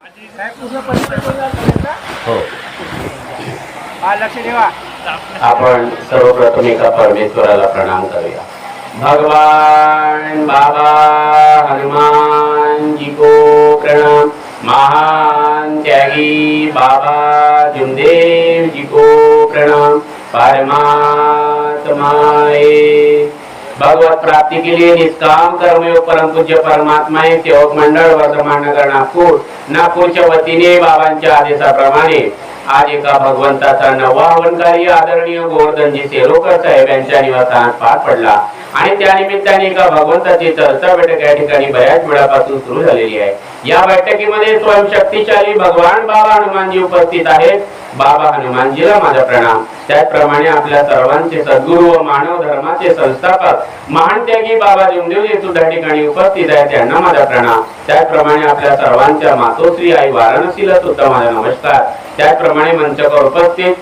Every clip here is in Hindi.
हो. लक्ष ठेवा. आपण सर्वप्रथम एका परमेश्वराला प्रणाम करूया. भगवान बाबा हनुमान जी को प्रणाम. महान त्यागी बाबा जुमदेव जी को प्रणाम. परमात्माए भगवत प्राप्ति के लिए निष्काम कर्मयोग परम पूज्य परमात्मा सेवक मंडळ वर्धमान नगर नागपूरच्या वतीने बाबांच्या आदेशाप्रमाणे आज एका भगवंताचा नवा हवन कार्य आदरणीय गोवर्धनजी सेलोकर साहेब यांच्या निवासस्थानात पार पडला आणि त्या निमित्ताने एका भगवंताची चर्चा बैठक या ठिकाणी बऱ्याच वेळापासून सुरू झालेली आहे. या बैठकीमध्ये स्वयंशक्तिशाली भगवान बाबा हनुमानजी उपस्थित आहेत. बाबा हनुमानजीला माझा प्रणाम. त्याचप्रमाणे आपल्या सर्वांचे सद्गुरू व मानव धर्माचे संस्थापक महान त्यागी बाबा जुमदेवजी सुद्धा ठिकाणी उपस्थित आहेत, त्यांना माझा प्रणाम. त्याचप्रमाणे आपल्या सर्वांच्या मातोश्री आई वाराणसीला सुद्धा माझा नमस्कार. त्याचप्रमाणे मंचावर उपस्थित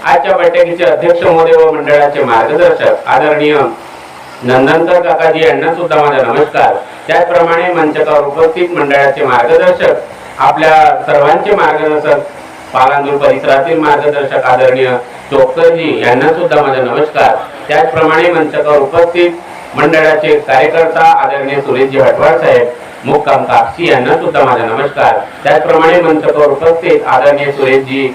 आजच्या बैठकीचे अध्यक्ष महोदय व मंडळाचे मार्गदर्शक आदरणीय नंदनकर काकाजी यांना सुद्धा माझा नमस्कार. त्याचप्रमाणे मंचावर उपस्थित मंडळाचे मार्गदर्शक आपल्या सर्वांचे मार्गदर्शक पालांदूर परिसरातील मार्गदर्शक आदरणीय चोपकरजी यांना सुद्धा माझा नमस्कार. त्याचप्रमाणे मंचावर उपस्थित मंडळाचे कार्यकर्ता आदरणीय सुरेशजी हटवाळ साहेब मुक्काम कापसी यांना सुद्धा माझा नमस्कार. त्याचप्रमाणे मंचावर उपस्थित आदरणीय सुरेशजी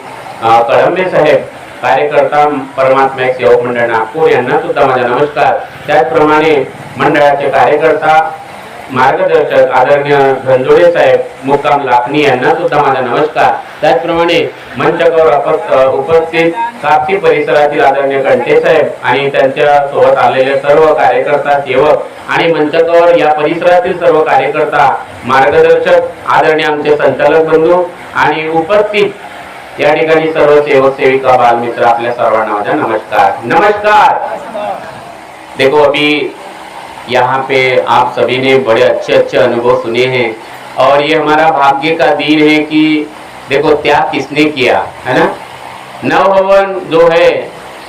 कळंबे साहेब कार्यकर्ता परमात्मा सेवक मंडळ नागपूर यांना सुद्धा माझा नमस्कार. त्याचप्रमाणे मंडळाचे कार्यकर्ता मार्गदर्शक आदरणीय धनजोडे साहेब मुक्काम लाखनी यांना सुद्धा माझा नमस्कार. त्याचप्रमाणे मंचावर उपस्थित कापसी परिसरातील आदरणीय कंटे साहेब आणि त्यांच्या सोबत आलेले सर्व कार्यकर्ता सेवक आणि मंचावर या परिसरातील सर्व कार्यकर्ता मार्गदर्शक आदरणीय आमचे संचालक बंधू आणि उपस्थित या ठिकाणी सर्व सेवक सेविका बालमित्र आपल्या सर्वांना माझा नमस्कार. नमस्कार. देखो अभी यहाँ पे आप सभी ने बड़े अच्छे अच्छे अनुभव सुने हैं और ये हमारा भाग्य का दिन है कि देखो त्याग किसने किया है ना. नव हवन जो है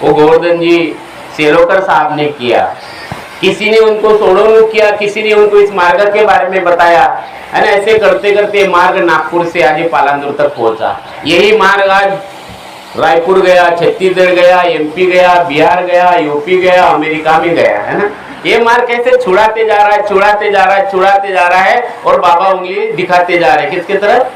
वो गोवर्धन जी सेलोकर साहब ने किया. किसी ने उनको सोडोनुक किया, किसी ने उनको इस मार्ग के बारे में बताया है ना. ऐसे करते करते मार्ग नागपुर से आज पालांदूर तक पहुंचा. यही मार्ग आज रायपुर गया, छत्तीसगढ़ गया, एमपी गया, बिहार गया, यूपी गया, अमेरिका में गया है ना. ये मार्ग कैसे छुड़ाते जा रहा है, छुड़ाते जा रहा है, छुड़ाते जा रहा है और बाबा उंगली दिखाते जा रहे हैं किसके तरफ.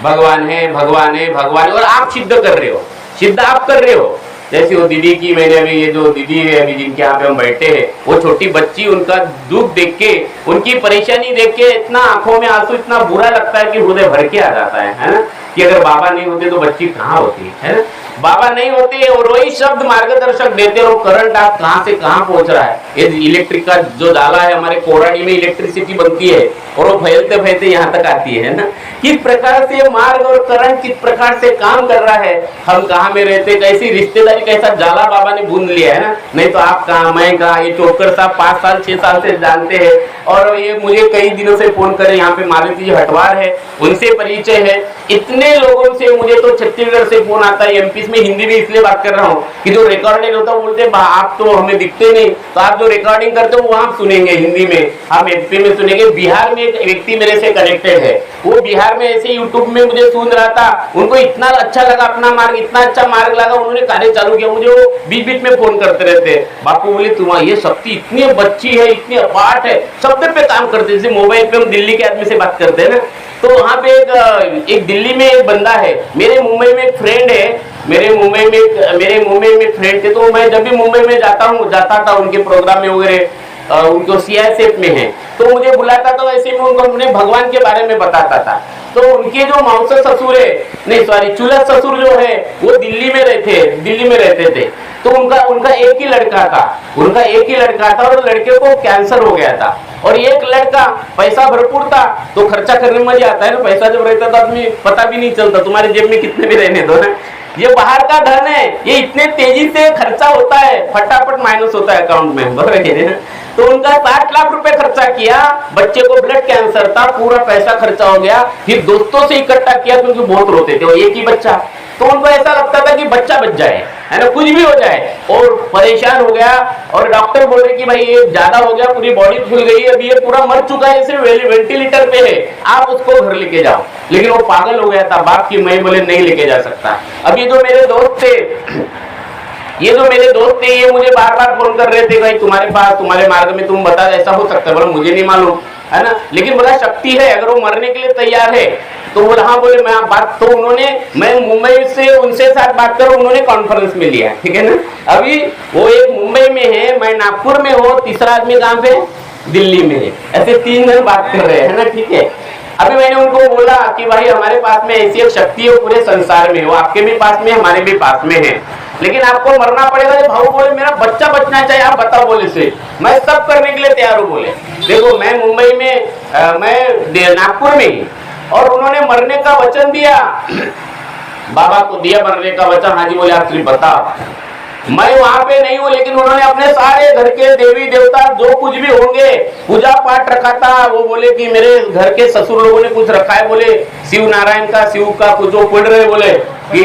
भगवान है, भगवान है, भगवान. और आप सिद्ध कर रहे हो, सिद्ध आप कर रहे हो. जैसे वो दीदी की, मैंने अभी ये जो दीदी है अभी जिनके यहाँ पे हम बैठे हैं, वो छोटी बच्ची, उनका दुख देख के, उनकी परेशानी देख के इतना आंखों में आंसू, इतना बुरा लगता है कि हृदय भर के आ जाता है ना. कि अगर बाबा नहीं होते तो बच्ची कहाँ होती है ना. बाबा नहीं होते और वही शब्द मार्गदर्शक देते और करंट आप कहाँ से कहाँ पहुंच रहा है. ये इलेक्ट्रिक का जो डाला है हमारे कोराडी में इलेक्ट्रिसिटी बनती है और वो फैलते फैलते यहाँ तक आती है ना. किस प्रकार से मार्ग और करंट किस प्रकार से काम कर रहा है. हम कहाँ में रहते, कैसी रिश्तेदारी, कैसा जाला बाबा ने बूंद लिया है ना. नहीं तो आप कहाँ, मैं कहाँ. ये चोकर साहब 5 साल 6 साल से जानते हैं और ये मुझे कई दिनों से फोन करे. यहाँ पे मारुति जी हटवार है, उनसे परिचय है. इतने लोगों से मुझे तो छत्तीसगढ़ से फोन आता है. एमपी में हिंदी में इसलिए बात कर रहा हूँ कि जो रिकॉर्डिंग होता है बोलते आप तो हमें दिखते नहीं, तो आप जो रिकॉर्डिंग करते हो वहां सुनेंगे हिंदी में, हम एमपी में सुनेंगे. बिहार में एक व्यक्ति मेरे से कनेक्टेड है, वो बिहार में ऐसे यूट्यूब में मुझे सुन रहा था. उनको इतना अच्छा लगा अपना मार्ग, इतना अच्छा मार्ग लगा, उन्होंने कार्य चालू किया. मुझे वो बीच बीच में फोन करते रहते. बापू बोले तुम्हारी ये शक्ति इतनी बच्ची है, इतनी अपाट है, शब्द पे काम करते. जैसे मोबाइल पे हम दिल्ली के आदमी से बात करते हैं ना, तो वहाँ पे एक दिल्ली में एक बंदा है, मेरे मुंबई में एक फ्रेंड है, मेरे मुंबई में फ्रेंड थे. तो मैं जब भी मुंबई में जाता था उनके प्रोग्राम में वगैरह, उनको सीआईएसएफ में है, तो मुझे बुलाता था. वैसे मैं उनको अपने भगवान के बारे में बताता था. तो उनके जो मौसा ससुर है, नहीं सॉरी चूल्हा ससुर जो है वो दिल्ली में रहते थे. तो उनका एक ही लड़का था और लड़के को कैंसर हो गया था. और एक लड़का, पैसा भरपूर था तो खर्चा करने में मजा आता है ना. पैसा जब रहता था आदमी पता भी नहीं चलता, तुम्हारे जेब में कितने भी रहने दो ना. ये बाहर का धन है, ये इतने तेजी से खर्चा होता है, फटाफट माइनस होता है अकाउंट में, बराबर है ना. तो उनका 60 लाख रुपए खर्चा किया. बच्चे को ब्लड कैंसर था, पूरा पैसा खर्चा हो गया. फिर दोस्तों से इकट्ठा किया क्योंकि बहुत रोते थे, वो एक ही बच्चा. तो उनको ऐसा लगता था कि बच्चा बच जाए. है ना, कुछ भी हो जाए, और परेशान हो गया और डॉक्टर बोल रहे कि भाई ये ज्यादा हो गया, पूरी बॉडी फूल गई, अभी ये पूरा मर चुका है, सिर्फ वेंटिलेटर पे है, आप उसको घर लेके जाओ। लेकिन वो पागल हो गया था बाप की, मैं बोले नहीं लेके जा सकता। अभी जो मेरे दोस्त थे, ये मुझे बार बार फोन कर रहे थे, भाई तुम्हारे पास, तुम्हारे मार्ग में तुम बता, ऐसा हो सकता है? बोला मुझे नहीं मालूम, है ना, लेकिन बोला शक्ति है, अगर वो मरने के लिए तैयार है तो बोला हाँ। बोले मैं बात, तो उन्होंने, मैं मुंबई से उनसे साथ बात करूं, उन्होंने कॉन्फ्रेंस में लिया, ठीक है ना। अभी वो एक मुंबई में है, मैं नागपुर में हूँ, तीसरा आदमी कहाँ पे, दिल्ली में है, ऐसे 3 जन बात कर रहे हैं, है ना, ठीक है। अभी मैंने उनको बोला कि भाई हमारे पास में ऐसी एक शक्ति है पूरे संसार में, वो आपके भी पास में, हमारे भी पास में है, लेकिन आपको मरना पड़ेगा। जब भाऊ बोले मेरा बच्चा बचना चाहिए, आप बताओ, बोले से मैं सब करने के लिए तैयार हूँ। बोले देखो मैं मुंबई में, मैं नागपुर में, और उन्होंने मरने का वचन दिया, बाबा को दिया मरने का वचन। हाँ जी, बोले आप सिर्फ बताओ, मैं वहां पे नहीं हूँ, लेकिन उन्होंने अपने सारे घर के देवी देवता जो कुछ भी होंगे पूजा पाठ रखा था। वो बोले कि मेरे घर के ससुर लोगों ने कुछ रखा है, बोले शिव नारायण का, शिव का कुछ जो पढ़ रहे, बोले कि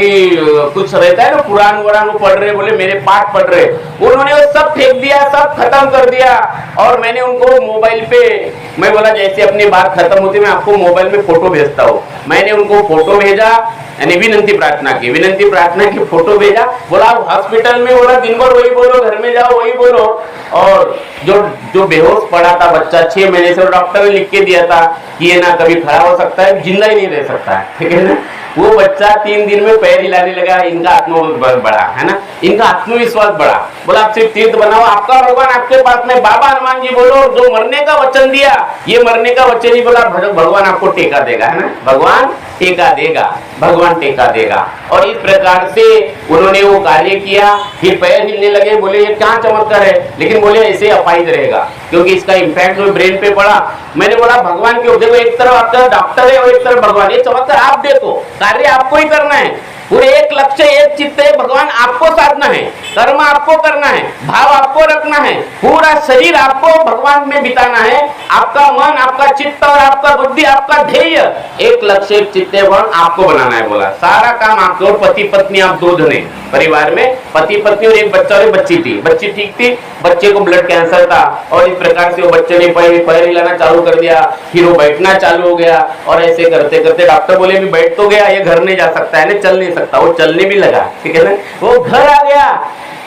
कुछ रहता है ना पुराण वराण पढ़ रहे, बोले मेरे पाठ पढ़ रहे। उन्होंने वो सब फेंक दिया, सब खत्म कर दिया। और मैंने उनको मोबाइल पे, मैं बोला जैसे अपनी बात खत्म होती मैं आपको मोबाइल में फोटो भेजता हूँ। मैंने उनको फोटो भेजा, यानी विनंती प्रार्थना की फोटो भेजा। बोला हॉस्पिटल में, बोला दिन भर वही बोलो, घर में जाओ वही बोलो। और जो बेहोश पड़ा था बच्चा 6 महीने से, डॉक्टर ने लिख के दिया था कि ये ना कभी खड़ा हो सकता है, जिंदा ही नहीं रह सकता है, ठीक है ना। वो बच्चा 3 दिन में पैर हिलाने लगा, इनका आत्मबल बढ़ा, है ना, इनका आत्मविश्वास बढ़ा। बोला आप सिर्फ तीर्थ बनाओ, आपका भगवान आपके पास में, बाबा हनुमान जी बोलो, जो मरने का वचन दिया, ये मरने का वचन ही बोला, भगवान आपको टेका देगा, है ना, भगवान टेका देगा, भगवान टेका देगा। और इस प्रकार से उन्होंने वो कार्य किया, फिर पैर हिलने लगे। बोले ये क्या चमत्कार है, लेकिन बोले ऐसे अपाहिज रहेगा, क्योंकि इसका इम्पैक्ट जो ब्रेन पे पड़ा। मैंने बोला भगवान क्यों, देखो एक तरफ आपका डॉक्टर है और एक तरफ भगवान, ये चमत्कार आप देखो, कार्य आपको ही करना है, पूरे एक लक्ष्य एक चित्त है, भगवान आपको साधना है, कर्म आपको करना है, भाव आपको रखना है, पूरा शरीर आपको भगवान में बिताना है, आपका मन, आपका चित्त और आपका बुद्धि, आपका ध्येय एक लक्ष्य एक चित्त है, भगवान आपको बनाना है। बोला सारा काम आपको, और पति पत्नी आप 2 जने परिवार में, पति पत्नी और एक बच्चा और एक बच्ची थी। बच्ची ठीक थी, बच्चे को ब्लड कैंसर था, और इस प्रकार से वो बच्चे ने पैर हिलाना चालू कर दिया, फिर वो बैठना चालू हो गया। और ऐसे करते करते डॉक्टर बोले भी बैठ तो गया, ये घर नहीं जा सकता है ना, चल नहीं सकता, वो चलने भी लगा, ठीक है ना, वो घर आ गया।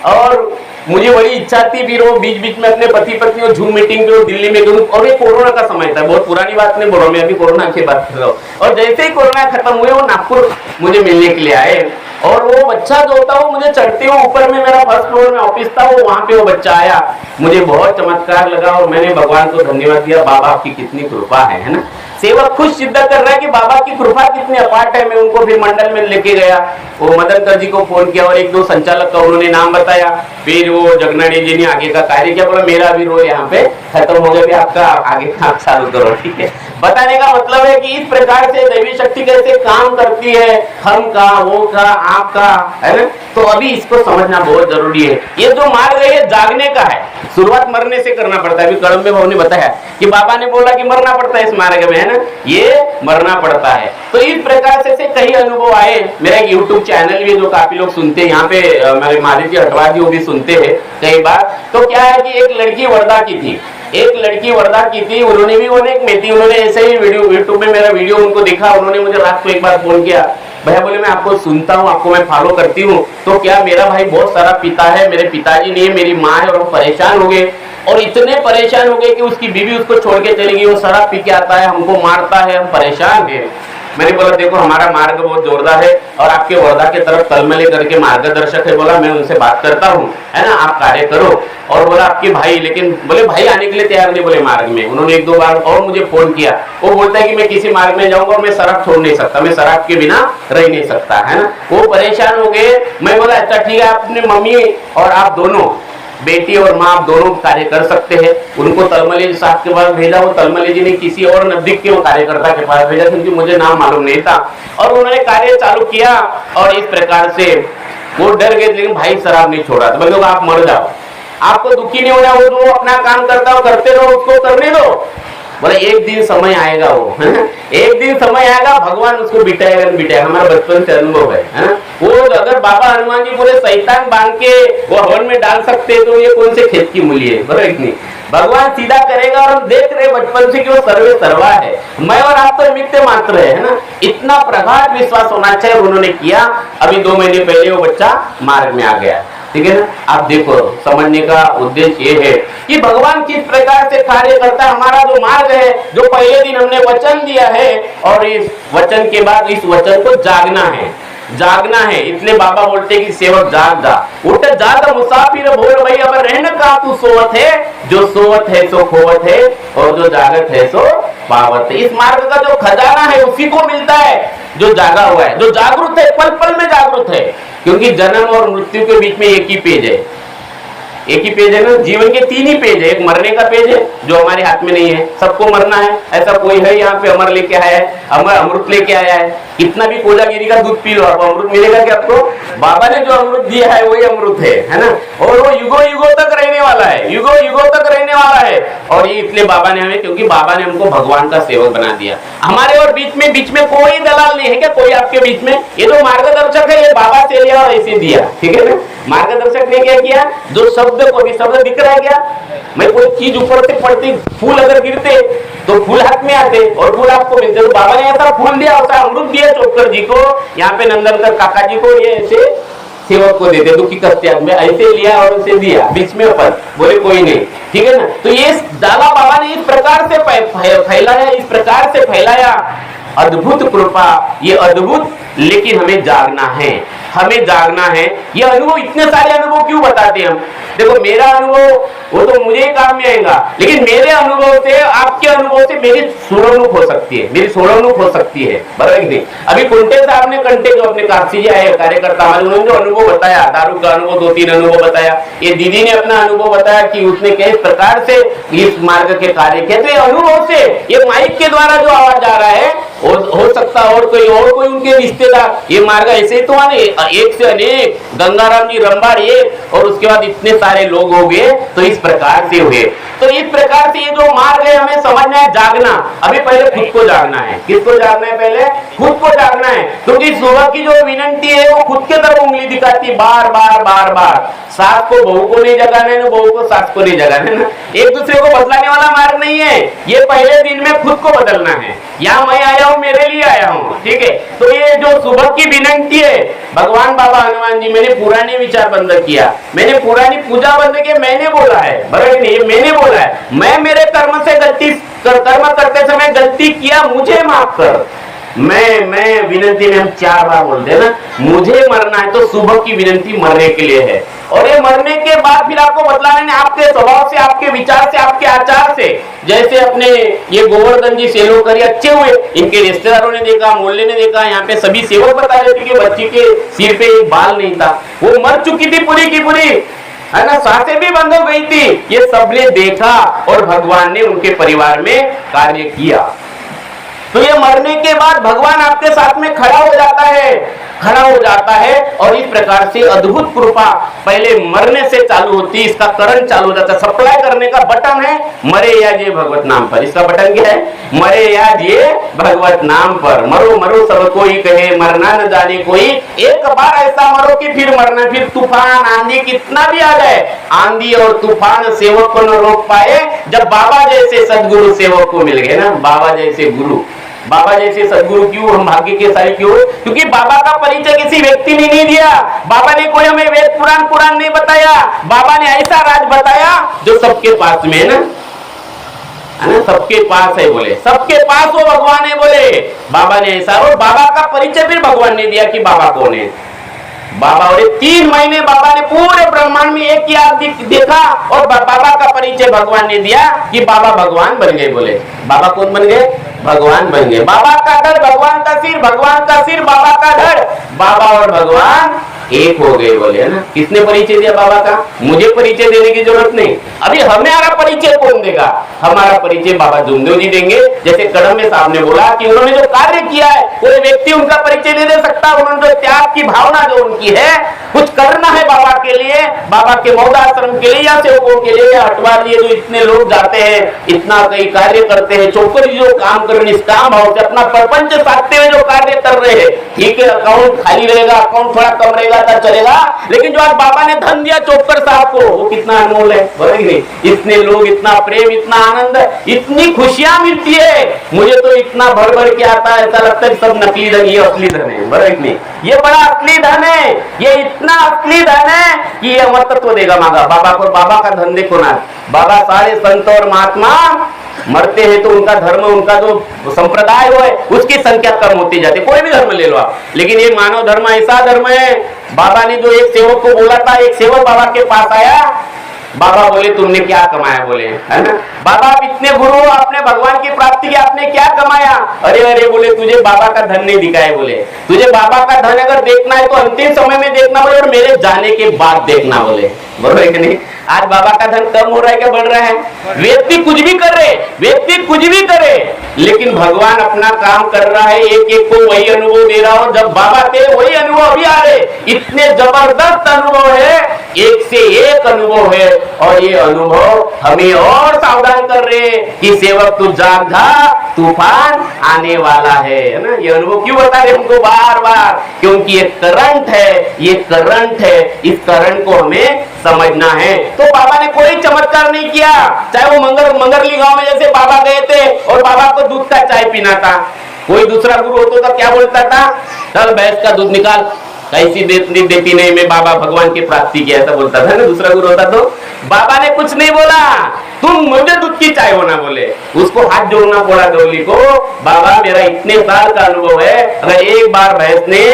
और मुझे बड़ी इच्छा थी, फिर वो बीच बीच में अपने पति पत्नी और जूम मीटिंग जो दिल्ली में करूं, और ये कोरोना का समय था, बहुत पुरानी बात नहीं बोल रहा मैं, अभी कोरोना की बात कर रहा हूँ। और जैसे ही कोरोना खत्म हुए, वो नागपुर मुझे मिलने के लिए आए, और वो बच्चा जो होता वो मुझे चढ़ते हुए, ऊपर में मेरा फर्स्ट फ्लोर में ऑफिस था, वो वहां पे वो बच्चा आया, मुझे बहुत चमत्कार लगा, और मैंने भगवान को धन्यवाद दिया, बाबा की कितनी कृपा है ना। सेवक खुद सिद्ध कर रहा है कि बाबा की कृपा कितनी अपाट है। मैं उनको फिर मंडल में लेके गया, वो मदन कर जी को फोन किया, और 1-2 संचालक का उन्होंने नाम बताया। फिर वो जगनानी जी ने आगे का कार्य किया, बोला मेरा भी रोल यहाँ पे खत्म हो गया, आपका आगे काम चालू करो, ठीक है। बताने का मतलब है कि इस प्रकार से दैवी शक्ति कैसे काम करती है, हम का, वो का, आपका, है ना। तो अभी इसको समझना बहुत जरूरी है। ये जो मार्ग है ये जागने का है, शुरुआत मरने से करना पड़ता है। अभी कड़म्बे भाव ने बताया कि बाबा ने बोला कि मरना पड़ता है इस मार्ग में, है ना, ये मरना पड़ता है। तो इस प्रकार से कई अनुभव आए। मेरा एक YouTube चैनल भी जो काफी लोग सुनते हैं, यहाँ पे मेरे माधव जी हटवार जी वो भी सुनते हैं कई बार। तो क्या है कि एक लड़की वर्धा की थी, उन्होंने भी उन्होंने ऐसे ही वीडियो यूट्यूब में मेरा वीडियो उनको दिखा, उन्होंने मुझे रात को एक बार फोन किया, भैया बोले मैं आपको सुनता हूँ, आपको मैं फॉलो करती हूँ, तो क्या मेरा भाई बहुत सारा पिता है, मेरे पिताजी नहीं है, मेरी माँ है, और हम परेशान हो गए, और इतने परेशान हो गए कि उसकी बीवी उसको छोड़ के चली गई, वो शराब पी के आता है, हमको मारता है, हम परेशान है। मैंने बोला देखो हमारा मार्ग बहुत जोरदार है, और आपके वर्धा के तरफ तलमले करके मार्गदर्शक है, बोला मैं उनसे बात करता हूँ, है ना, आप कार्य करो। और बोला आपके भाई, लेकिन बोले भाई आने के लिए तैयार नहीं, बोले मार्ग में। उन्होंने 1-2 बार और मुझे फोन किया, वो बोलता है कि मैं किसी मार्ग में जाऊंगा और मैं शराब छोड़ नहीं सकता, मैं शराब के बिना रह नहीं सकता, है ना। वो परेशान हो गए। मैं बोला अच्छा ठीक है, आप अपने मम्मी और आप दोनों, बेटी और माँ, आप दोनों कार्य कर सकते हैं। उनको तलमले साहब के पास भेजा, वो तलमले जी ने किसी और नजदीक के वो कार्यकर्ता के पास भेजा, क्योंकि मुझे नाम मालूम नहीं था, और उन्होंने कार्य चालू किया। और इस प्रकार से वो डर गए, लेकिन भाई शराब नहीं छोड़ा। तो मैंने कहा आप मर जाओ, आपको दुखी नहीं होना, वो जो अपना काम करता हो करते रहो, उसको करने दो। बोले एक दिन समय आएगा वो, है ना? एक दिन समय आएगा भगवान उसको बिठाएगा बिठाएगा। हमारा बचपन से अनुभव है ना? वो अगर बाबा हनुमान जी बोले शैतान बांध के वो हवन में डाल सकते तो ये कौन से खेत की मूली है, बराबर नहीं? भगवान सीधा करेगा और हम देख रहे बचपन से कि वो सर्वे सर्वा है, मैं और आप तो निमित्त मात्र है ना? इतना प्रगाढ़ विश्वास होना चाहिए, उन्होंने किया। अभी 2 महीने पहले वो बच्चा मार्ग में आ गया, ठीक है ना? आप देखो, समझने का उद्देश्य ये है कि भगवान किस प्रकार से कार्य करता है। हमारा जो मार्ग है, जो पहले दिन हमने वचन दिया है, और इस वचन के बाद इस वचन को जागना है, जागना है। इसलिए बाबा बोलते कि सेवक जाग जा, उठ जाग मुसाफिर भोर भई, अब रहने का तू सोवत है, जो सोवत है सो खोवत है, और जो जागत है सो पावत है। इस मार्ग का जो खजाना है उसी को मिलता है जो जागा हुआ है, जो जागरूक है, पल पल में जागरूक है। क्योंकि जन्म और मृत्यु के बीच में एक ही पेज है, एक ही पेज है ना? जीवन के 3 ही पेज है। एक मरने का पेज है जो हमारे हाथ में नहीं है, सबको मरना है। ऐसा कोई है यहाँ पे अमर लेके आया है, अमर अमृत लेके आया है? कितना भी कोजागिरी का दूध पी लो, आप अमृत मिलेगा क्या आपको? बाबा ने जो अमृत दिया है वही अमृत है ना? और वो युगों युगों तक रहने वाला है, युगों युगों तक रहने वाला है। और ये इसलिए बाबा ने हमें, क्योंकि बाबा ने हमको भगवान का सेवक बना दिया। हमारे और बीच में कोई दलाल नहीं है क्या? कोई आपके बीच में? ये तो मार्गदर्शक है, ये बाबा से लिया और ऐसे दिया, ठीक है ना? मार्गदर्शक ने क्या किया? जो शब्द को भी, शब्द दिख रहा है क्या? मैं कोई चीज ऊपर से पड़ती, फूल अगर गिरते तो फूल हाथ में आते और फूल आपको मिलते। तो बाबा ने ऐसा फूल दिया, ऐसा अमृत दिया चौकर जी को, यहाँ पे नंदनकर काका जी को, ये ऐसे सेवक को देते दुखी कष्ट में, ऐसे लिया और उसे दिया बीच में अपन, बोले कोई नहीं, ठीक है ना? तो ये डाला बाबा ने इस प्रकार से फैलाया, इस प्रकार से फैलाया। अद्भुत कृपा, ये अद्भुत। लेकिन हमें जागना है, हमें जागना है। ये अनुभव, इतने सारे अनुभव क्यों बताते हैं हम? देखो, मेरा अनुभव वो तो मुझे ही काम में आएगा, लेकिन मेरे अनुभव से, आपके अनुभव से मेरी सोड़नुक हो सकती है, मेरी सोड़नुक हो सकती है, बराबर नहीं? अभी कुंटे साहब ने, कंटे जो अपने काशी जी आए कार्यकर्ता हमारे, उन्होंने जो अनुभव बताया, दारू का अनुभव 2-3 अनुभव बताया। ये दीदी ने अपना अनुभव बताया कि उसने किस प्रकार से इस मार्ग के कार्य किए। तो ये अनुभव से, ये माइक के द्वारा जो आवाज आ रहा है, हो सकता और कोई उनके रिश्तेदार, ये मार्ग ऐसे ही तो आने, एक से अनेक, गंगाराम जी रंबार ये, और उसके बाद इतने सारे लोग हो गए। तो इस प्रकार से हुए। तो इस प्रकार से ये जो मार्ग है, हमें समझना है, जागना। अभी पहले खुद को जागना है। किसको जागना है? पहले खुद को जागना है। क्योंकि सुबह की जो विनंती है वो खुद के तरफ उंगली दिखाती, बार बार बार बार। सास को बहू को नहीं जगाना है, बहू को सास को नहीं जगाना है ना? एक दूसरे को बदलाने वाला मार्ग नहीं है। ये पहले दिन में खुद को बदलना है। यहाँ मैं आया हूँ, मेरे लिए आया हूँ, ठीक है? तो ये जो सुबह की विनंती है, भगवान बाबा हनुमान जी, मैंने पुराने विचार बंद किया, मैंने पुरानी पूजा बंद की, मैंने बोला है, बराबर नहीं? मैंने बोला है, मैं मेरे कर्म से गलती, कर्म करते समय गलती किया, मुझे माफ कर। मैं विनंती में हम 4 बार बोलते हैं ना, मुझे मरना है। तो सुबह की विनंती मरने के लिए है। और ये मरने के बाद फिर आपको बदलाना है, आपके स्वभाव से, आपके विचार से, आपके आचार से। जैसे अपने ये गोवर्धन जी सेलोकरी अच्छे हुए, इनके रिश्तेदारों ने देखा, मोहल्ले ने देखा, यहाँ पे सभी सेवक बता रहे थे कि बच्ची के सिर पे एक बाल नहीं था, वो मर चुकी थी पूरी की पूरी, है ना? सांसें भी बंद हो गई थी। ये सबने देखा और भगवान ने उनके परिवार में कार्य किया। तो ये मरने के बाद भगवान आपके साथ में खड़ा हो जाता है, खड़ा हो जाता है। और इस प्रकार से अद्भुत कृपा पहले मरने से चालू होती है, इसका करंट चालू हो जाता है। सप्लाई करने का बटन है, मरे या जे भगवत नाम पर। इसका बटन क्या है? मरे या जे भगवत नाम पर। मरो मरो सब कोई कहे, मरना न जाने कोई। एक बार ऐसा मरो कि फिर मरना, फिर तूफान आंधी कितना भी आ जाए, आंधी और तूफान सेवक को न रोक पाए। जब बाबा जैसे सदगुरु सेवक को मिल गए ना, बाबा जैसे गुरु, बाबा जैसे सदगुरु क्यों हम भाग्यशाली क्यों? क्योंकि बाबा का परिचय किसी व्यक्ति ने नहीं दिया। बाबा ने कोई हमें वेद पुराण नहीं बताया। बाबा ने ऐसा राज बताया जो सबके पास में है ना, सबके पास है बोले, सबके पास वो भगवान है बोले। बाबा ने ऐसा, और बाबा का परिचय फिर भगवान ने दिया कि बाबा कौन है। बाबा, और 3 महीने बाबा ने पूरे ब्रह्मांड में एक ही आदमी देखा, और बाबा का परिचय भगवान ने दिया कि बाबा भगवान बन गए बोले। बाबा कौन बन गए? भगवान बन गए। बाबा का धड़, भगवान का सिर, भगवान का सिर, बाबा का धड़। बाबा और भगवान एक हो गए बोले, है ना। किसने परिचय दिया बाबा का? मुझे परिचय देने की जरूरत नहीं। अभी हमारा परिचय कौन देगा? हमारा परिचय बाबा जुमदेव जी देंगे। जैसे कड़म्बे साहब ने बोला कि उन्होंने जो कार्य किया है कोई व्यक्ति उनका परिचय नहीं दे सकता। उन्होंने जो त्याग की भावना जो उनकी है, कुछ करना है बाबा के लिए, बाबा के मौदाश्रम के लिए या सेवकों के लिए, हटवा लिए जो इतने लोग जाते हैं, इतना कई कार्य करते हैं, चौकर जो काम कर निष्काम भाव से अपना प्रपंच साधते हुए जो कार्य कर रहे हैं, ठीक है, अकाउंट खाली रहेगा, अकाउंट थोड़ा कम रहेगा तो चलेगा, लेकिन जो आज बाबा ने धन दिया चौकर साहब को, वो कितना अनमोल है, बोले कि नहीं। इतने लोग, इतना प्रेम, इतना आनंद, इतनी खुशियां मिलती है। मुझे तो इतना भर भर के आता है, ऐसा लगता है सब नकली धन, ये असली धन है, बोले कि नहीं। ये बड़ा असली धन है, ये इतना असली धन है कि ये अमरत्व देगा मांगा बाबा को। बाबा का धन देखो ना, बाबा सारे संत और महात्मा मरते हैं तो उनका धर्म, उनका जो संप्रदाय है उसकी संख्या कम होती जाती है। कोई भी धर्म ले लो आप, लेकिन ये मानव धर्म ऐसा धर्म है। बाबा ने जो एक सेवक को बोला था, एक सेवक बाबा के पास आया, बाबा बोले तुमने क्या कमाया, बोले, है ना। बाबा आप इतने गुरु हो, आपने भगवान की प्राप्ति की, आपने क्या कमाया? अरे अरे बोले तुझे बाबा का धन नहीं दिखा है, बोले तुझे बाबा का धन अगर देखना है तो अंतिम समय में देखना बोले, और मेरे जाने के बाद देखना, बोले, बोले कि नहीं। आज बाबा का धन कम हो रहा है क्या बढ़ रहा है? व्यक्ति कुछ भी करे, व्यक्ति कुछ भी करे, लेकिन भगवान अपना काम कर रहा है, एक एक को वही अनुभव दे रहा हो। जब बाबा थे वही अनुभव अभी आ रहे, इतने जबरदस्त अनुभव है, एक से एक अनुभव है, और ये अनुभव हमें और सावधान कर रहे कि सेवक तू जाग जा, तूफान आने वाला है ना। ये अनुभव क्यों बता रहे हमको बार बार? क्योंकि ये करंट है, ये करंट है, इस करंट को हमें समझना है। तो बाबा ने कोई चमत्कार नहीं किया, चाहे वो मंगरली गांव में जैसे बाबा गए थे और बाबा को दूध का चाय पीना था, कोई दूसरा गुरु होता तो क्या बोलता था? चल भैंस का दूध निकाल, कैसी देती नहीं, मैं बाबा भगवान की प्राप्ति की, ऐसा बोलता था ना दूसरा गुरु होता तो। बाबा ने कुछ नहीं बोला, तुम मुझे दूध की चाय होना बोले, उसको हाथ जोड़ना पड़ा गौली को। बाबा मेरा इतने साल का अनुभव है, अगर एक बार भैंस ने,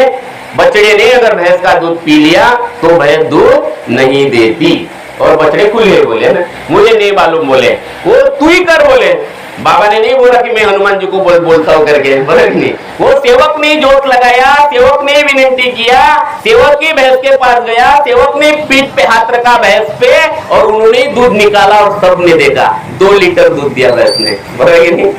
बछड़े ने अगर भैंस का दूध पी लिया तो भैंस दूध नहीं देती, और बछड़े खुले बोले ना, मुझे नहीं मालूम बोले, वो तू ही कर बोले। बाबा ने नहीं बोला कि मैं हनुमान जी को बोलता हूँ करके, बोले नहीं। वो सेवक ने जोत लगाया, सेवक ने विनती किया, सेवक की भैंस के पास गया, सेवक ने पीठ पे हाथ रखा भैंस पे, और उन्होंने दूध निकाला और सबने देखा 2 लीटर दूध दिया भैंस ने, बोले नहीं।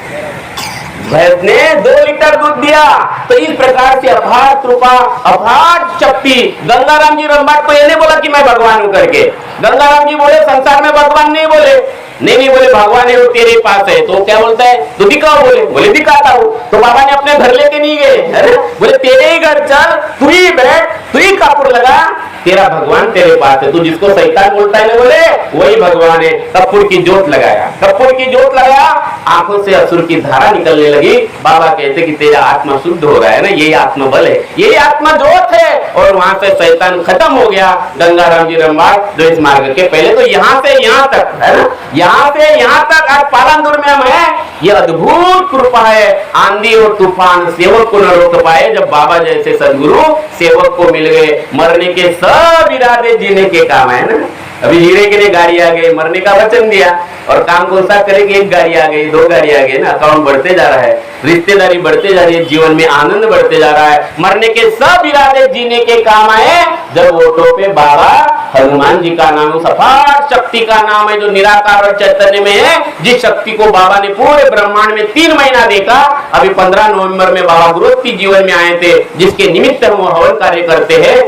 भैंस ने 2 लीटर दूध दिया। तो इस प्रकार से अपार कृपा, अपार शक्ति। गंगाराम जी रंबाट को ये नहीं बोला कि मैं भगवान हूं करके। गंगाराम जी बोले संसार में भगवान नहीं, बोले नहीं बोले भगवान है वो तेरे पास है। तो क्या बोलता है? तो दिखाओ, बोले दिखाता हूँ। तो बाबा ने अपने घर लेके नहीं गए, अरे बोले तेरे ही घर चल, तू ही बैठ, तू ही कपूर लगा, तेरा भगवान तेरे पास है। तू जिसको शैतान बोलता है ना, बोले वही भगवान है। कपूर की जोत लगाया, कपूर की जोत लगाया, आंखों से असुर की धारा निकलने लगी। बाबा कहते कि तेरा आत्मा शुद्ध हो रहा है ना, यही आत्मा बल है, यही आत्मा जोत है। और वहां से शैतान खत्म हो गया। गंगाराम जी रंबाट जो इस मार्ग के पहले तो यहाँ से यहाँ तक है ना, यहाँ से यहाँ तक आज पालनपुर में हम है। ये अद्भुत कृपा है। आंधी और तूफान सेवक को न रोक पाए। जब बाबा जैसे सदगुरु सेवक को मिल गए, मरने के सब इरादे जीने के काम है ना। अभी जीने के लिए गाड़ी आ गई, मरने का वचन दिया, और काम कौन सा करेंगे? 1 गाड़ी आ गई, 2 गाड़ी आ गई ना, अकाउंट बढ़ते जा रहा है, रिश्तेदारी बढ़ते जा रही है, जीवन में आनंद बढ़ते जा रहा है। मरने के सब इरादे जीने के काम आए जब ओटो पे बाबा हनुमान जी का नाम, सपाट शक्ति का नाम है, जो निराकार और चैतन्य में है, जिस शक्ति को बाबा ने पूरे ब्रह्मांड में 3 महीना देखा। अभी 15 नवंबर में बाबा गुरुत्व जीवन में आए थे, जिसके निमित्त हम हवन कार्य करते हैं।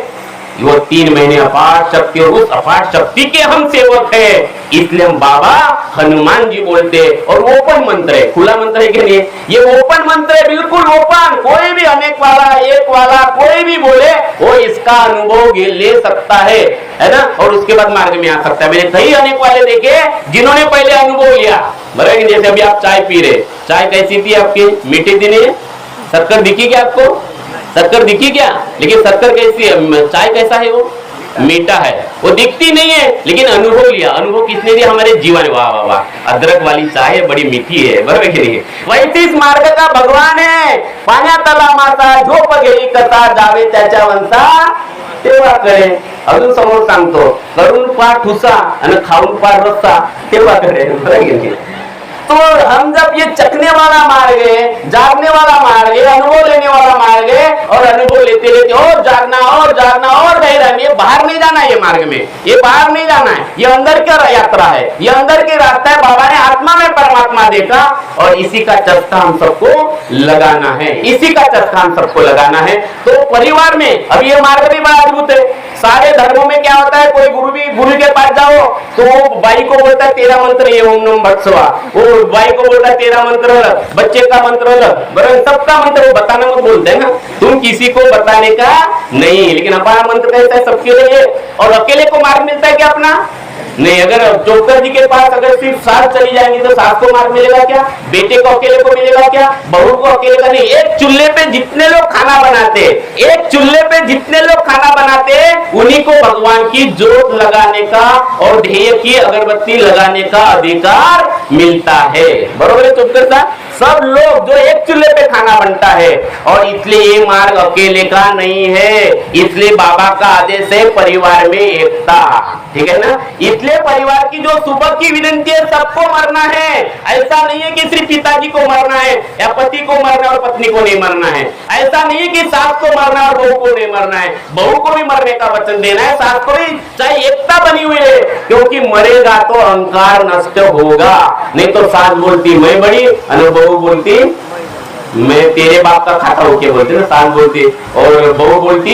वो 3 महीने अपार शक्ति, और उस अपार शक्ति के हम सेवक है, इसलिए हम बाबा हनुमान जी बोलते। और ओपन मंत्र है, खुला मंत्र है कि नहीं? ये ओपन मंत्र है, बिल्कुल ओपन। कोई भी अनेक वाला, एक वाला, कोई भी बोले वो इसका अनुभव ले सकता है ना, और उसके बाद मार्ग में आ सकता है। मैंने कई अनेक वाले देखे जिन्होंने पहले अनुभव लिया। बराबर, जैसे अभी आप चाय पी रहे, चाय कैसी थी आपकी? मीठी थी नहीं? शक्कर दिखी क्या आपको? शक्कर दिखी क्या? लेकिन शक्कर कैसी है, चाय कैसा है? वो मीठा है, वो दिखती नहीं है, लेकिन अनुभव लिया। अनुभव किसने दिया? हमारे जीवन। वाह वाह वाह, अदरक वाली चाय है, बड़ी मीठी है, बरोबर की नहीं? वैसे इस मार्ग का भगवान है। पाण्यातला माता झोप गेली कथा, जावे त्याच्या वंसा तेव्हा करे. अजून समोर सांगतो, करून पार ठुसा आणि खाऊन पार रस्सा तेव्हा करे, बरोबर की नाही? तो हम जब ये चखने वाला मार्ग है, जागने वाला मार्ग है, अनुभव लेने वाला मार्ग है, और अनुभव लेते लेते और जागना, और और जागना और गहरा है, ये बाहर नहीं जाना है, ये मार्ग में ये बाहर नहीं जाना है, ये अंदर की यात्रा है, ये अंदर की रास्ता है। बाबा ने आत्मा में परमात्मा देखा और इसी का चस्का हम सबको लगाना है, इसी का चस्का हम सबको लगाना है। तो परिवार में अब ये मार्ग भी बड़ा अद्भुत है। सारे धर्मों में क्या होता है, कोई गुरु के पास जाओ तो वो भाई को बोलता है तेरा मंत्र ये ओम नमः भट स्वा, वो भाई को बोलता है तेरा मंत्र अलग, बच्चे का मंत्र अलग, बरं सबका मंत्र वो बताना मत बोलते हैं ना, तुम किसी को बताने का नहीं, लेकिन हमारा मंत्र कैसा है सबके लिए। और अकेले को मार्ग मिलता है क्या अपना? नहीं। अगर चौकर जी के पास अगर सिर्फ सास चली जाएंगी तो सास को मार्ग मिलेगा क्या? बेटे को अकेले को मिलेगा क्या? बहू को अकेले का नहीं। एक चूल्हे पे जितने लोग खाना बनाते, एक चूल्हे पे जितने लोग खाना बनाते, उन्हीं को भगवान की जोत लगाने का और ध्येय की अगरबत्ती लगाने का अधिकार मिलता है। बरोबर है चौकर साहब? सब लोग जो एक चूल्हे पे खाना बनता है, और इसलिए ये मार्ग अकेले का नहीं है, इसलिए बाबा का आदेश है परिवार में एकता, ठीक है ना। इसलिए परिवार की जो सुबह की विनंती है, सबको मरना है। ऐसा नहीं है कि सिर्फ पिताजी को मरना है या पति को मरना और पत्नी को नहीं मरना है। ऐसा नहीं है कि सास को मरना और बहू को नहीं मरना है, बहू को भी मरने का वचन देना है, सास को भी, चाहे एकता बनी हुई है, क्योंकि मरेगा तो अहंकार नष्ट होगा। नहीं तो सास बोलती मैं बड़ी और बहू बोलती मैं तेरे बाप का खाता हूँ, क्या बोलते ना, सास बोलती, और बहू बोलती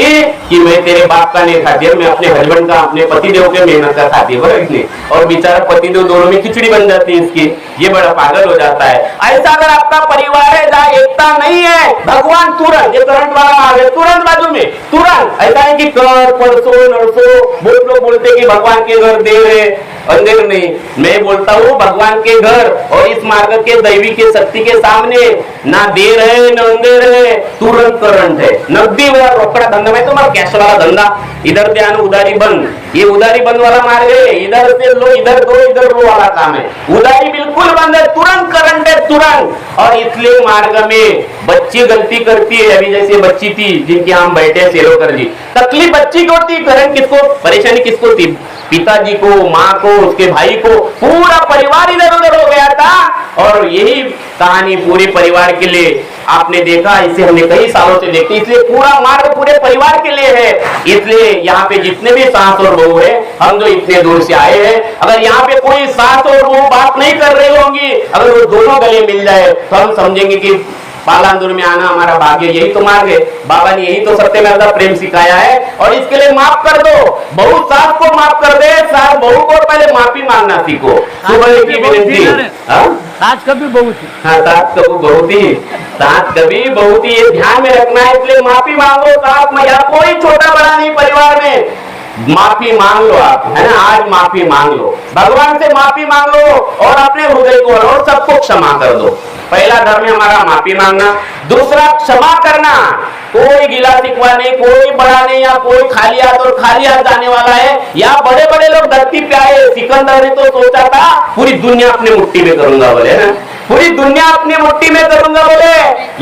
कि मैं तेरे बाप का नहीं खाती है, मैं अपने हस्बैंड का, अपने पतिदेव के मेहनत का खाती है, बराबर नहीं। और बेचारा पतिदेव दोनों में खिचड़ी बन जाती है इसकी, ये बड़ा पागल हो जाता है। ऐसा अगर आपका परिवार है जहाँ एकता नहीं है, भगवान तुरंत, ये करंट वाला आ गया तुरंत बाजू में, तुरंत। ऐसा है कि कल परसों नरसों बहुत लोग बोलते कि भगवान के घर देर है, अंधेर नहीं। मैं बोलता हूँ भगवान के घर और इस मार्ग के दैवी के शक्ति के सामने ना देर है न अंधेर है, तुरंत करंट है। नकदी वाला रोकड़ा धंधा में तुम्हारा कैश वाला धंधा, इधर ध्यान उधारी बंद, ये उधारी बंद वाला मार्ग है, इधर से लो इधर दो इधर लो वाला काम है। उधारी बिल्कुल बंद है, तुरंत करंट है, तुरंत। और इसलिए मार्ग में बच्ची गलती करती है, अभी जैसे बच्ची थी जिनके हम बैठे हैं सेलोकर जी, तकलीफ बच्ची को होती, करंट किसको, परेशानी किसको थी? पिताजी को, माँ को, उसके भाई को, पूरा परिवार इधर उधर हो गया था। और यही कहानी पूरे परिवार के लिए आपने देखा, इसे हमने कई सालों से देखते, इसलिए पूरा मार्ग पूरे परिवार के लिए है। इसलिए यहाँ पे जितने भी सास और बहू है, हम जो इतने दूर से आए हैं, अगर यहाँ पे कोई सास और बहू बात नहीं कर रही होंगी, अगर वो दोनों गले मिल जाए तो हम समझेंगे कि पालांदुर में आना हमारा भाग्य, यही तो मार्ग है। बाबा ने यही तो सत्य में प्रेम सिखाया है। और इसके लिए माफ कर दो, बहू सास को माफ कर दे, सास बहू को पहले माफी मांगना सीखो। सुबह की विनती, सास कभी बहू थी, हाँ सास कभी बहू थी, सास कभी बहू थी, ये ध्यान में रखना है। इसलिए माफी मांगो सास में, या कोई छोटा बड़ा नहीं परिवार में, माफी मांग लो आप, है ना। आज माफी मांग लो, भगवान से माफी मांग लो और अपने हृदय को और सबको क्षमा कर दो। पहला धर्म है हमारा माफी मांगना, दूसरा क्षमा करना। कोई गिला शिकवा नहीं, कोई बड़ा नहीं, या कोई खाली हाथ और खाली हाथ जाने वाला है। या बड़े बड़े लोग धरती पे आए, सिकंदर ने तो सोचा था पूरी दुनिया अपनी मुट्ठी में करूंगा बोले ना, पूरी दुनिया अपनी मुट्ठी में करूंगा बोले,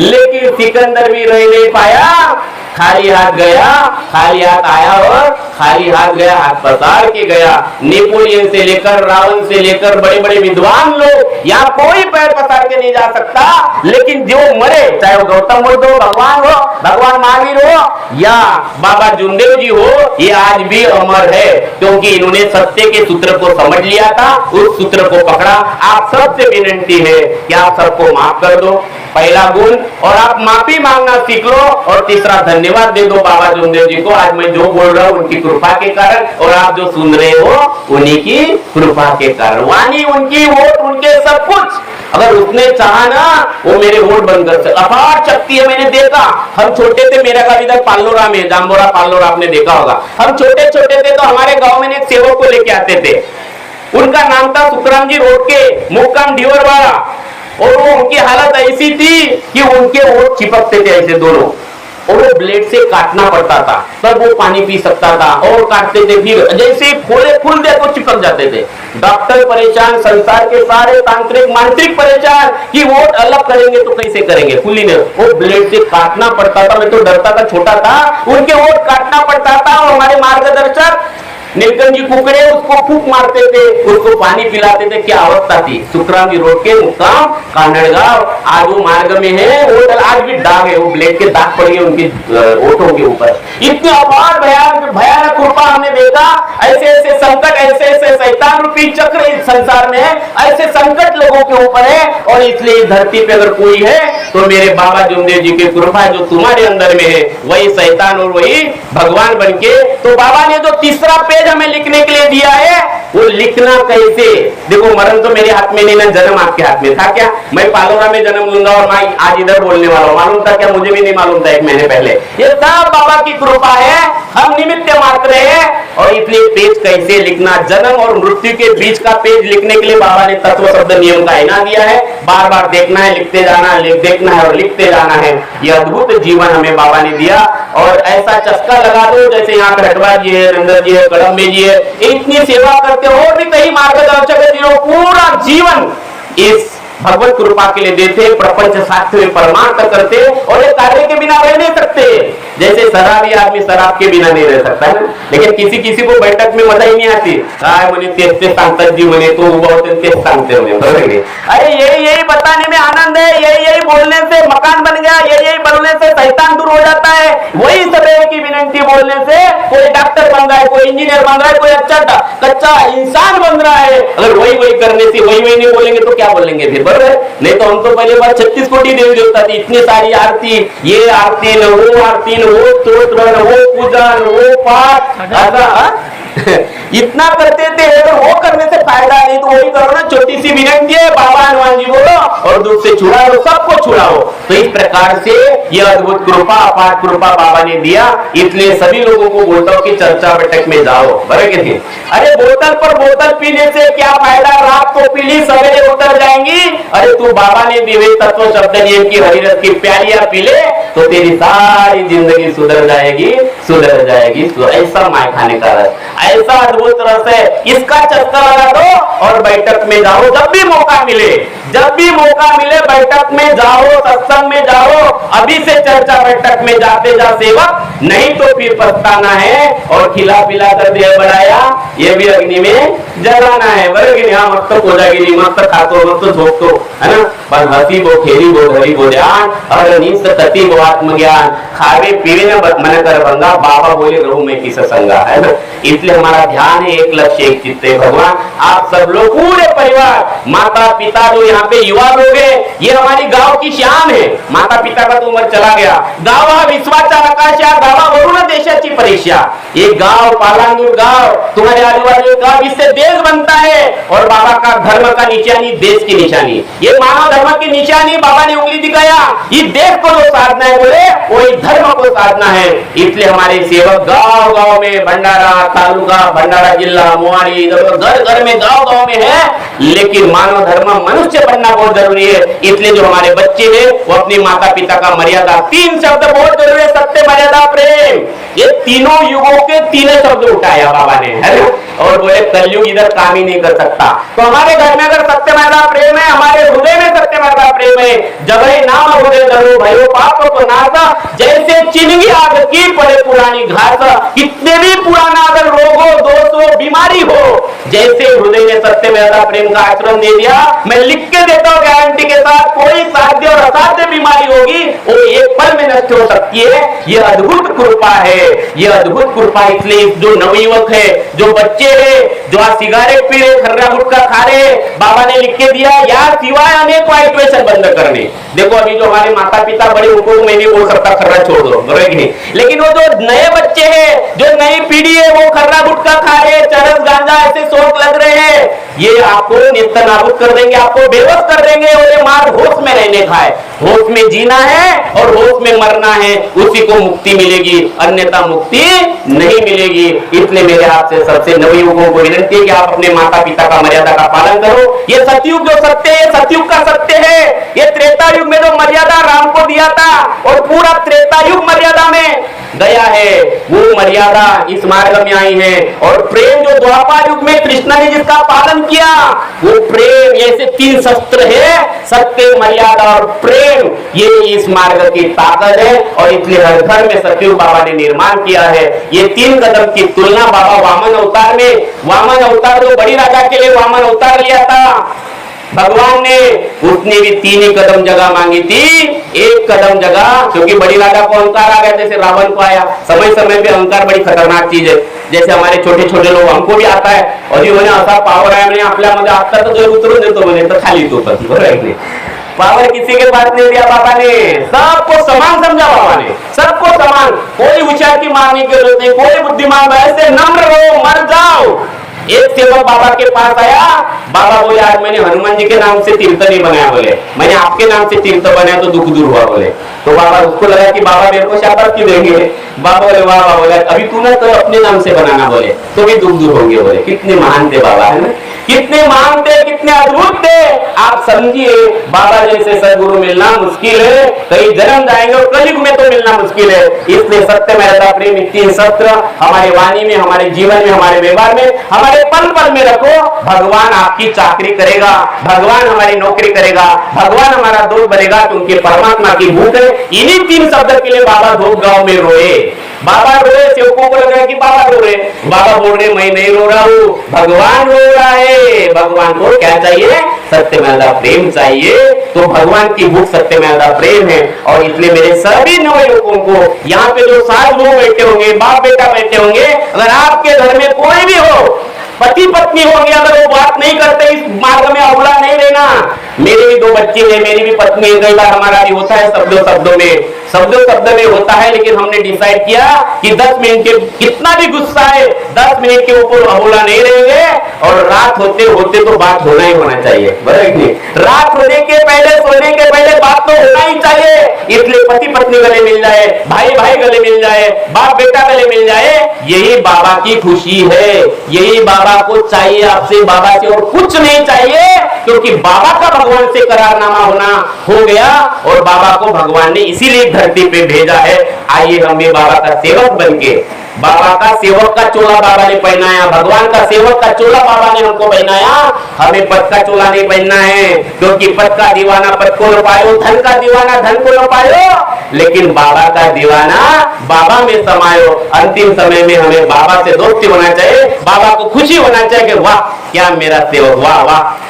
लेकिन सिकंदर भी रह नहीं पाया, खाली हाथ गया, खाली हाथ आया और खाली हाथ गया, हाथ पसार के गया। नेपोलियन से लेकर रावण से लेकर बड़े बड़े विद्वान लोग यहाँ कोई पैर पसार के नहीं जा सकता, लेकिन जो मरे, चाहे वो गौतम बुद्ध हो, भगवान हो, भगवान महावीर हो या बाबा जुमदेव जी हो, ये आज भी अमर है, क्योंकि इन्होंने सत्य के सूत्र को समझ लिया था, उस सूत्र को पकड़ा। आप सबसे विनती है कि आप सबको माफ कर दो, पहला गुण, और आप माफी मांगना सीख लो। और तीसरा धन्यवाद दे दो बाबा जुमदेव जी को, आज मैं जो बोल रहा हूँ उनकी कृपा के कारण, और आप जो सुन रहे हो उन्हीं की कृपा के कारण। वाणी उनकी, वोट उनके, सब कुछ। अगर उसने चाहा ना, वो मेरे वोट बंद कर सकते, अपार शक्ति है। मैंने देखा, हम छोटे थे, मेरा का इधर पाल्लोरा में, जाम्बोरा पाल्लोरा आपने देखा होगा, हम छोटे छोटे थे तो हमारे गांव में एक सेवक को लेके आते थे, उनका नाम था सुखराम जी रोड के, मुक्काम ढिवरवाड़ा। और वो उनकी हालत ऐसी थी कि उनके वोट चिपकते थे ऐसे दोनों, और वो ब्लेड से काटना पड़ता था, तब वो पानी पी सकता था, और काटते थे, फिर जैसे खोले खुल दे तो चिपक जाते थे। डॉक्टर परेशान, संसार के सारे तांत्रिक मांत्रिक परेशान कि वोट अलग करेंगे तो कैसे करेंगे, खुली ने वो ब्लेड से काटना पड़ता था। मैं तो डरता था, छोटा था, उनके वोट काटना पड़ता था। और हमारे मार्गदर्शक नीलकंठ जी कुकड़े उसको फूक मारते थे, उसको पानी पिलाते थे, क्या अवस्था थी। सुखराम जी रोड के मुक्काम कानड़गांव, आज वो मार्ग में है, वो आज भी दाग है, वो ब्लेड के दाग पड़ गए उनकी ओठों के ऊपर। इतनी अपार भयानक भयानक कृपा हमने देखा। ऐसे ऐसे संकट, ऐसे ऐसे शैतान रूपी चक्र इस संसार में है, ऐसे संकट लोगों के ऊपर है। और इसलिए इस धरती पे अगर कोई है तो मेरे बाबा जुमदेव जी की कृपा जो तुम्हारे अंदर में है, वही शैतान और वही भगवान बनके। तो बाबा ने जो तीसरा पेज हमें लिखने के लिए दिया है, वो लिखना कैसे। देखो मरण तो मेरे हाथ में नहीं ना, जन्म आपके हाथ में था क्या। मैं पालोरा में जन्म लूंगा और मैं आज इधर बोलने वाला हूं, मालूम था क्या, मुझे भी नहीं मालूम था 1 महीने पहले। ये सब बाबा की कृपा है, हम निमित्त मात्र हैं। और इसलिए पेज कैसे लिखना, जन्म और मृत्यु के बीच का पेज लिखने के लिए बाबा ने तत्व शब्द नियम का इनाम दिया है। बार बार देखना है, लिखते जाना है, देखना है और लिखते जाना है। यह अद्भुत जीवन हमें बाबा ने दिया। और ऐसा चस्का लगा दो जैसे यहाँ खटवा जी है, नंदर जी है, कड़म्बे जी है, इतनी सेवा करते हो, और भी कई मार्गदर्शक है जिन्होंने पूरा जीवन इस भगवत कृपा के लिए देते, प्रपंच शास्त्र में परमार्थ करते, और ये कार्य के बिना रह नहीं सकते। जैसे शराबी आदमी शराब के बिना नहीं रह सकता है ना, लेकिन किसी किसी को बैठक में मजा ही नहीं आती। काय म्हणे तेच सांगतात जी, म्हणे तो उभा होते तेच सांगते म्हणे, बरोबर है। अरे यही बताने में आनंद है, यही बोलने से मकान बन गया, यही बोलने से शैतान दूर हो जाता है। वही सदैव की विनंती बोलने से कोई डॉक्टर बन रहा है, कोई इंजीनियर बन रहा है, कोई अच्छा कच्चा इंसान बन रहा है। अगर वही करने से वही नहीं बोलेंगे तो क्या बोलेंगे फिर, बरोबर। नहीं तो हम तो पहले बार 36 कोटि देवी देवता थी, इतनी सारी आरती, ये आरती न वो आरती न वो स्तोत्र न वो पूजा न वो पाठ, ऐसा इतना करते थे। अगर वो करने से फायदा नहीं तो वही करो ना। छोटी सी विनंती है, बाबा हनुमान जी बोलो और दुख से छुड़ाओ, सबको छुड़ाओ। तो इस प्रकार से यह अद्भुत कृपा, अपार कृपा बाबा ने दिया। इसलिए सभी लोगों को बोलता हूं कि चर्चा बैठक में जाओ, बराबर के थे। अरे बोतल पर बोतल पीने से क्या फायदा, रात को पी ली सवेरे उतर जाएंगी। अरे तू बाबा ने दिव्य तत्व शब्द नियम की हरिरस की प्यालियां पी ले तो तेरी सारी जिंदगी सुधर जाएगी, सुधर जाएगी। ऐसा माय खाने का रस, ऐसा अद्भुत रस है। इसका चस्का लगा दो और बैठक में जाओ। जब भी मौका मिले, जब भी मौका मिले बैठक में जाओ, सत्संग में जाओ। अभी से चर्चा बैठक में जाते जा सेवक, नहीं तो फिर पछताना है। और खिला पिला कर देह बढ़ाया, ये भी अग्नि में जलाना है, बरगे। हाँ मस्त कोजागिरी, मस्त खातो, मस्त झोंकतो, है ना। पर हसी बो खेरी बो धरी बो ध्यान, और नींद तति बो आत्मज्ञान। खावे पीवे न मन कर भंगा, बाबा बोले रहूं मैं किस संगा, है ना। इसलिए हमारा ध्यान है, एक लक्ष्य एक चित्त है। भगवान आप सब लोग पूरे परिवार, माता पिता जो यहाँ पे युवा लोग हैं, ये हमारी गांव की शान है। माता पिता का तो उम्र चला गया। गाव हा विश्वाचा आकाशा, गावावरून देशाची परीक्षा। ये गांव, पालांदूर गांव, तुम्हारे आजूबाजू गांव, इससे देश बनता है। और बाबा का धर्म का निशानी देश की निशानी, ये मानव धर्म की निशानी बाबा ने उंगली दिखाया। ये देश को जो साधना है बोले, वही धर्म को साधना है। इसलिए हमारे सेवक गांव गांव में, भंडारा तालुका, भंडारा जिला, मोहाली, घर घर में, गांव गांव में है। लेकिन मानव धर्म मनुष्य बनना बहुत जरूरी है। इसलिए जो हमारे बच्चे हैं वो अपने माता पिता का मर्यादा, 3 शब्द बहुत जरूरी है, सत्य, मर्यादा, प्रेम। ये तीनों युगों के 3 शब्द उठाया बाबा ने, है ना। और बोले कलयुग इधर काम ही नहीं कर सकता। तो हमारे घर में अगर सत्य, मर्यादा, प्रेम है, हमारे हृदय में सत्य, मर्यादा, प्रेम है, जब नाम हृदय धरो भयो पाप को नाश। जैसे चिनगी आग की पड़े पुरानी घास, कितने भी पुराना अगर रोग हो, दोष हो, बीमारी हो, जैसे हृदय ने सत्य, मर्यादा, प्रेम का आचरण दे दिया, मैं लिख के देता हूं गारंटी के साथ, कोई साध्य और असाध्य बीमारी होगी वो एक पल में नष्ट हो सकती है। यह अद्भुत कृपा है, यह अद्भुत कृपा। इसलिए जो नवयुवक है, जो बच्चे है, जो आज सिगारेट पी रहे, खर्रा गुटखा खा रहे, बाबा ने लिख के दिया यार, सिवाय अनेक वाइट बंद करने। देखो अभी जो हमारे माता पिता बड़े, उनको मैं नहीं बोल सकता खर्रा छोड़ दो, बराबर नहीं। लेकिन वो जो नए बच्चे हैं, जो नई पीढ़ी है, वो खर्रा गुटखा खा रहे, चरस गांजा ऐसे शौक लग रहे हैं, ये आपको नित्य नाबूद कर देंगे, आपको बेबस कर देंगे। और ये मार्ग होश में रहने का है, होश में जीना है और होश में मरना है, उसी को मुक्ति मिलेगी, अन्यथा मुक्ति नहीं मिलेगी। इसलिए मेरे हाथ से सबसे नवयुवकों को विनती है कि आप अपने माता पिता का मर्यादा का पालन करो। ये सतयुग जो सत्य है, सतयुग का सत्य है। ये त्रेता युग में जो मर्यादा राम को दिया था, और पूरा त्रेता युग मर्यादा में गया है, वो मर्यादा इस मार्ग में आई है। और प्रेम जो द्वापर युग में कृष्ण ने जिसका पालन किया, वो प्रेम ऐसे 3 शस्त्र है, सत्य, मर्यादा और प्रेम, ये इस मार्ग की ताकत है। और इसलिए हर घर में सतयुग बाबा ने निर्माण किया है। ये 3 कदम की तुलना बाबा वामन अवतार में, वामन अवतार जो बड़ी राजा के लिए वामन अवतार लिया था भगवान ने, उसने भी 3 ही कदम जगह मांगी थी, 1 कदम जगह, क्योंकि बड़ी राजा को अहंकार आ गया, जैसे रावण को आया। समय समय पे अहंकार बड़ी खतरनाक चीज है। जैसे हमारे छोटे छोटे लोग, हमको भी आता है, और ये म्हणे असा पावर आहे म्हणे आपल्यामध्ये, आता तर जर उतरून देतो म्हणे, तर खाली तो पती, बरोबर आहे की नाही? पावर किसी के पास नहीं दिया बाबा ने, सबको समान समझा बाबा ने, सबको समान। कोई होशियार की मारने की जरूरत नहीं, कोई बुद्धिमान, ऐसे नम्र रहो, मर जाओ। एक सेवक बाबा के पास आया, बाबा बोले आज मैंने हनुमान जी के नाम से तीर्थ नहीं बनाया, बोले मैंने आपके नाम से तीर्थ बनाया तो दुख दूर हुआ, बोले। तो बाबा, उसको लगा कि बाबा मेरे को शाबाश क्यों देंगे। बाबा बोले वाह वाह, बोले अभी तू ना तो अपने नाम से बनाना, बोले तो भी दुख दूर होंगे, बोले। कितने महान थे बाबा, है ना, कितने महान थे, कितने अद्भुत थे। आप समझिए, बाबा जैसे सदगुरु मिलना मुश्किल है, कई जन्म जाएंगे और कलयुग में तो मिलना मुश्किल है। इसलिए सत्य मेरा प्रेम 3 शस्त्र हमारे वाणी में, हमारे जीवन में, हमारे व्यवहार में, हमारे पल पल में रखो। भगवान आपकी चाकरी करेगा, भगवान हमारी नौकरी करेगा, भगवान हमारा दोस्त बनेगा, क्योंकि परमात्मा की भूख है। इन्हीं 3 शब्द के लिए बाबा धूप गांव में रोए, बाबा रोए। सेवकों को लग रहा है कि बाबा रो रहे, बाबा बोल रहे मैं नहीं रो रहा हूं, भगवान रो रहा है। भगवान को क्या चाहिए? सत्यमेव प्रेम चाहिए। तो भगवान की भूख सत्यमेव प्रेम है। और इसलिए मेरे सभी नवयुवकों को, यहाँ पे जो 7 लोग बैठे होंगे, बाप बेटा बैठे होंगे, अगर आपके घर में कोई भी हो, पति पत्नी होंगे, अगर वो बात नहीं करते, इस मार्ग में अवला नहीं लेना। मेरे भी 2 बच्चे हैं, मेरी भी पत्नी है, कई बार हमारा भी होता है शब्दों में होता है, लेकिन हमने डिसाइड किया कि 10 मिनट के, कितना भी गुस्सा है, 10 मिनट के ऊपर अवला नहीं रहेंगे। और रात होते होते तो बात होना ही होना चाहिए, बराबर। रात होने के पहले, सोने के पहले बात तो होना ही चाहिए। इसलिए पति पत्नी गले मिल जाए, भाई भाई गले मिल जाए, बाप बेटा गले मिल जाए, यही बाबा की खुशी है, यही बाबा को चाहिए आपसे, बाबा से और कुछ नहीं चाहिए। क्योंकि बाबा का भगवान से करारनामा होना हो गया, और बाबा को भगवान ने इसीलिए धरती पे भेजा है। आइए हम भी बाबा का सेवक बनके, बाबा का सेवक का चोला बाबा ने पहनाया, भगवान का सेवक का चोला बाबा ने हमको पहनाया। हमें पद का चोला नहीं पहनना है, क्योंकि पद का दीवाना पद को न पायो, धन का दीवाना धन को न पायो, लेकिन बाबा का दीवाना बाबा में समायो। अंतिम समय में हमें बाबा से दोस्ती होना चाहिए, बाबा को खुशी होना चाहिए कि वाह क्या मेरा सेवक, वाह वाह।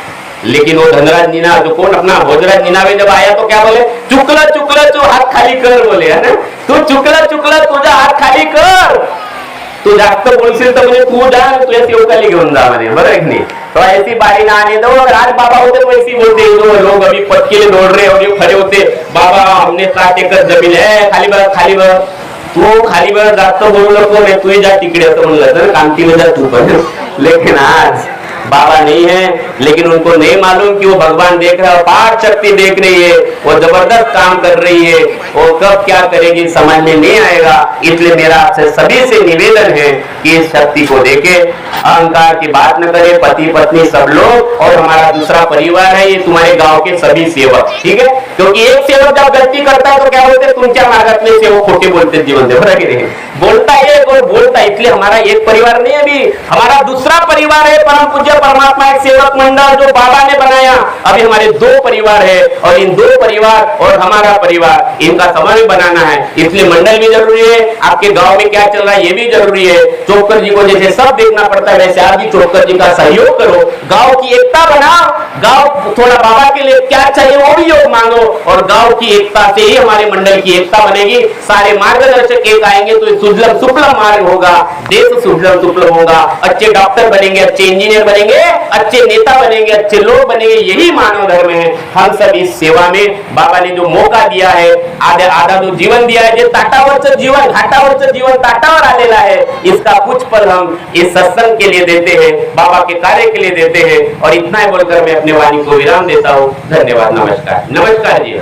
लेकिन वो धनराज नीना, जो कौन अपना भोजराज नीना में जब आया तो क्या बोले? चुकला चुकला तू हात खाली कर, बोले, है ना, तू चुकला चुकला तुझा हात खाली कर, तू जास्त बोलशील तर म्हणजे तू जा, तुझ्या सेवकाली घेऊन जा म्हणे, बरं आहे की नाही? तो ऐसी बारी ना आने दो। अगर आज बाबा होते तो ऐसी बोलते, जो लोग अभी पद के लिए दौड़ रहे और खड़े होते, बाबा हमने 60 एकर जमीन है, खाली बघ खाली बघ, तू खाली बघ, जास्त बोलू नको रे, तू जा तिकडे, असं म्हणलं तर कामतीला जा तू पण। लेकिन आज बाबा नहीं है, लेकिन उनको नहीं मालूम कि वो भगवान देख रहा है, पाठ शक्ति देख रही है, वो जबरदस्त काम कर रही है, वो कब क्या करेगी समझ में नहीं आएगा। इसलिए मेरा आपसे सभी से निवेदन है कि इस शक्ति को देखे, अहंकार की बात न करे, पति पत्नी सब लोग, और हमारा दूसरा परिवार है, ये तुम्हारे गांव के सभी सेवक, ठीक है? क्योंकि एक सेवक जब गलती करता है तो क्या बोलते, तुमच्या मार्गातले सेवक खोटे बोलते जीवन दे, बरं की नहीं? बोलता एक और बोलता, इसलिए हमारा एक परिवार नहीं है, अभी हमारा दूसरा परिवार है, परम पूज्य परमात्मा एक सेवक मंडल जो बाबा ने बनाया। अभी हमारे 2 परिवार है, और इन 2 परिवार और हमारा परिवार, इनका समन्वय बनाना है। इसलिए मंडल भी जरूरी है, आपके गांव में क्या चल रहा है ये भी जरूरी है। चोकर जी को जैसे सब देखना पड़ता है, वैसे आप भी चोकर जी का सहयोग करो, गांव की एकता बनाओ। गांव थोड़ा बाबा के लिए क्या चाहिए वो भी योग मांगो, और गांव की एकता से ही हमारे मंडल की एकता बनेगी। सारे मार्गदर्शक एक आएंगे तो सुजलम सुफलम मार्ग होगा, देश सुजलम सुफलम होगा, अच्छे डॉक्टर बनेंगे, अच्छे इंजीनियर बनेंगे, अच्छे नेता बनेंगे, अच्छे लोग बनेंगे। यही मानव धर्म है। हम सब इस सेवा में बाबा ने जो मौका दिया है, आधा जो जीवन दिया है, जे ताटावरचं जीवन, घाटावरचं जीवन ताटावर आलेला है, इसका कुछ पल हम इस सत्संग के लिए देते हैं, बाबा के कार्य के लिए देते हैं। और इतना ही बोलकर मैं अपने वाणी को विराम देता हूँ। धन्यवाद, नमस्कार। नमस्कार जी।